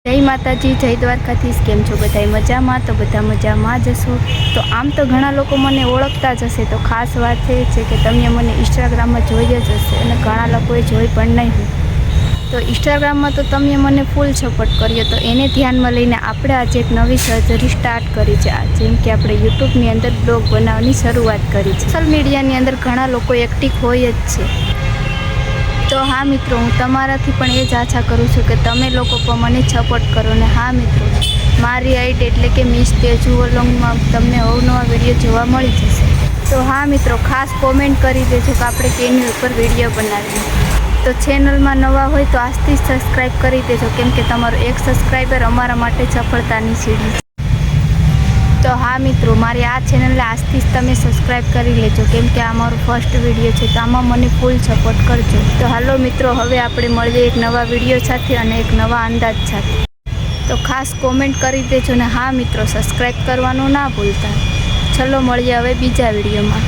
જય માતાજી, જય દ્વારકાધીશ। કેમ છો બધા મજામાં? તો બધા મજામાં જ હશો। તો આમ તો ઘણા લોકો મને ઓળખતા જ હશે, તો ખાસ વાત એ છે કે તમે મને ઇન્સ્ટાગ્રામમાં જોઈ જ હશે અને ઘણા લોકોએ જોઈ પણ નહીં હોય। તો ઇન્સ્ટાગ્રામમાં તો તમે મને ફૂલ સપોર્ટ કર્યો, તો એને ધ્યાનમાં લઈને આપણે આજે એક નવી સર્જરી સ્ટાર્ટ કરી છે। જેમ કે આપણે યુટ્યુબની અંદર બ્લોગ બનાવવાની શરૂઆત કરી છે। સોશિયલ મીડિયાની અંદર ઘણા લોકો એક્ટિવ હોય જ છે। તો હા મિત્રો, હું તમારાથી પણ એ જ આશા કરું છું કે તમે લોકો પણ મને સપોર્ટ કરો। ને હા મિત્રો, મારી આઈડી એટલે કે મિસ તેજુ વલોંગમાં તમને અવનવા વિડીયો જોવા મળી જશે। તો હા મિત્રો, ખાસ કોમેન્ટ કરી દેજો કે આપણે કેની ઉપર વિડીયો બનાવીએ। તો ચેનલમાં નવા હોય તો આજથી જ સબસ્ક્રાઈબ કરી દેજો, કેમ કે તમારો એક સબસ્ક્રાઈબર અમારા માટે સફળતાની સીડી છે। તો હા મિત્રો, મારી આ ચેનલને આજથી જ તમે સબસ્ક્રાઈબ કરી લેજો, કેમ કે આ મારો ફર્સ્ટ વિડીયો છે, તો આમાં મને ફૂલ સપોર્ટ કરજો। તો હાલો મિત્રો, હવે આપણે મળીએ એક નવા વિડીયો સાથે અને એક નવા અંદાજ સાથે। તો ખાસ કોમેન્ટ કરી દેજો ને હા મિત્રો, સબસ્ક્રાઈબ કરવાનું ના ભૂલતા। ચલો મળીએ હવે બીજા વિડીયોમાં।